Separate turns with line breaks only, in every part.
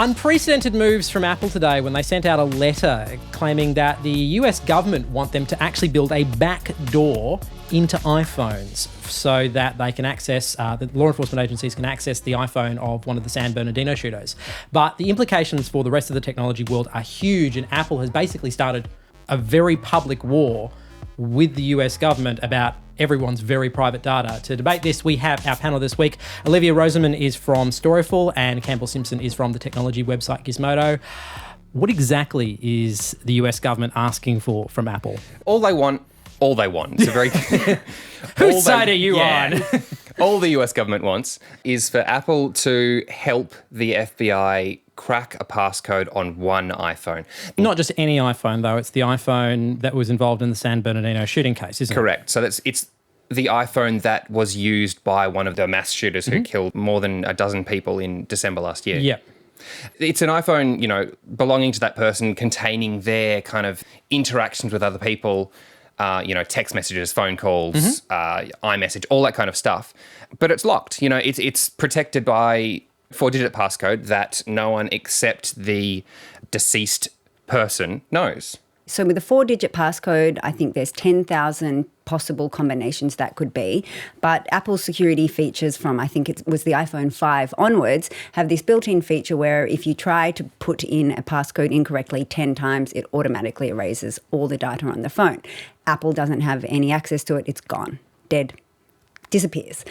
Unprecedented moves from Apple today when they sent out a letter claiming that the US government want them to actually build a back door into iPhones so that they can access, the law enforcement agencies can access the iPhone of one of the San Bernardino shooters. But the implications for the rest of the technology world are huge, and Apple has basically started a very public war with the US government about everyone's very private data. To debate this, we have our panel this week. Olivia Roseman is from Storyful and Campbell Simpson is from the technology website Gizmodo. What exactly is the US government asking for from Apple?
All they want. It's a very...
Whose side are you on?
All the US government wants is for Apple to help the FBI crack a passcode on one iPhone.
Not just any iPhone, though. It's the iPhone that was involved in the San Bernardino shooting case, isn't it?
Correct. So it's the iPhone that was used by one of the mass shooters who killed more than a dozen people in December last year.
Yeah.
It's an iPhone, belonging to that person, containing their kind of interactions with other people, text messages, phone calls, iMessage, all that kind of stuff. But it's locked. It's protected by 4-digit passcode that no one except the deceased person knows.
So with a 4-digit passcode, I think there's 10,000 possible combinations that could be. But Apple's security features from, I think it was the iPhone 5 onwards, have this built-in feature where if you try to put in a passcode incorrectly 10 times, it automatically erases all the data on the phone. Apple doesn't have any access to it. It's gone. Dead. Disappears.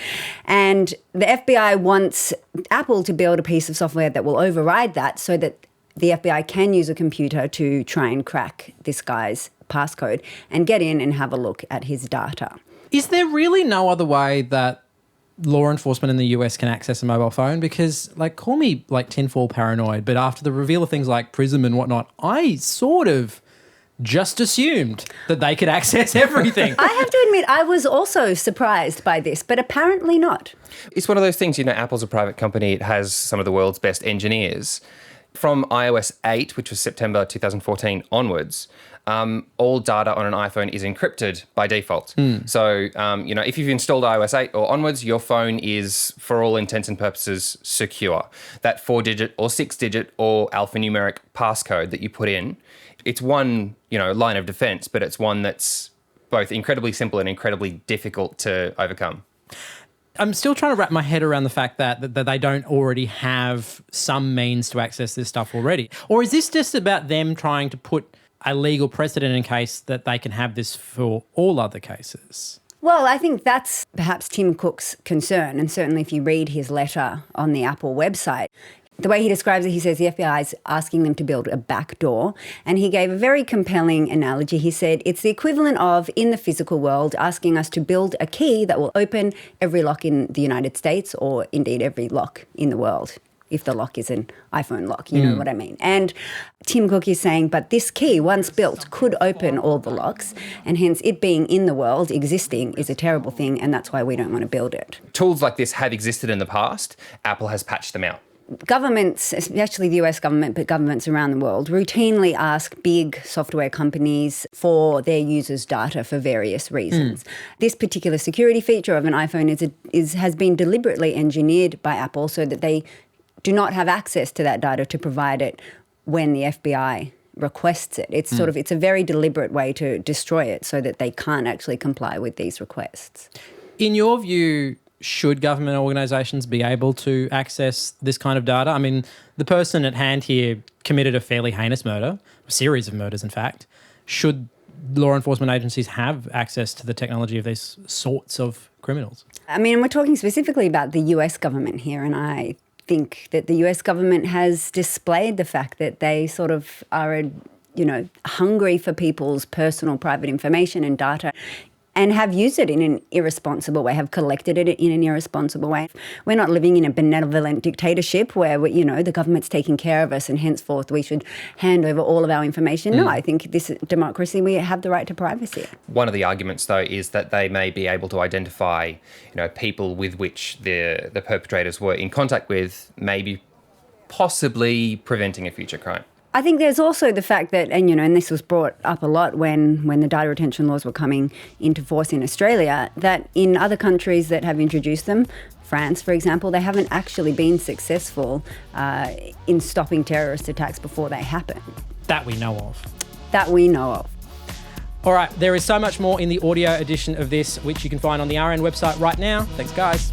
And the FBI wants Apple to build a piece of software that will override that so that the FBI can use a computer to try and crack this guy's passcode and get in and have a look at his data.
Is there really no other way that law enforcement in the US can access a mobile phone? Because, call me tinfoil paranoid, but after the reveal of things like Prism and whatnot, I sort of just assumed that they could access everything.
I have to admit, I was also surprised by this, but apparently not.
It's one of those things, Apple's a private company. It has some of the world's best engineers. From iOS 8, which was September 2014 onwards, all data on an iPhone is encrypted by default. So, if you've installed iOS 8 or onwards, your phone is, for all intents and purposes, secure. That 4-digit or 6-digit or alphanumeric passcode that you put in, it's one, line of defense, but it's one that's both incredibly simple and incredibly difficult to overcome.
I'm still trying to wrap my head around the fact that they don't already have some means to access this stuff already. Or is this just about them trying to put a legal precedent in case that they can have this for all other cases?
Well, I think that's perhaps Tim Cook's concern, and certainly if you read his letter on the Apple website, the way he describes it, he says the FBI is asking them to build a back door. And he gave a very compelling analogy. He said it's the equivalent of, in the physical world, asking us to build a key that will open every lock in the United States or indeed every lock in the world, if the lock is an iPhone lock, you know what I mean. And Tim Cook is saying, but this key, once built, could open all the locks, and hence it being in the world, existing, is a terrible thing, and that's why we don't want to build it.
Tools like this have existed in the past. Apple has patched them out.
Governments, especially the US government, but governments around the world, routinely ask big software companies for their users' data for various reasons. This particular security feature of an iPhone has been deliberately engineered by Apple so that they do not have access to that data to provide it when the FBI requests it. It's it's a very deliberate way to destroy it so that they can't actually comply with these requests.
In your view, should government organisations be able to access this kind of data? I mean, the person at hand here committed a fairly heinous murder, a series of murders, in fact. Should law enforcement agencies have access to the technology of these sorts of criminals? I
mean, we're talking specifically about the US government here, and I think that the US government has displayed the fact that they sort of are, hungry for people's personal private information and data, and have used it in an irresponsible way, have collected it in an irresponsible way. We're not living in a benevolent dictatorship where, the government's taking care of us and henceforth we should hand over all of our information. No, I think this democracy, we have the right to privacy.
One of the arguments, though, is that they may be able to identify, people with which the perpetrators were in contact with, maybe possibly preventing a future crime.
I think there's also the fact that, and this was brought up a lot when the data retention laws were coming into force in Australia, that in other countries that have introduced them, France, for example, they haven't actually been successful in stopping terrorist attacks before they happen.
That we know of.
That we know of.
All right, there is so much more in the audio edition of this, which you can find on the RN website right now. Thanks, guys.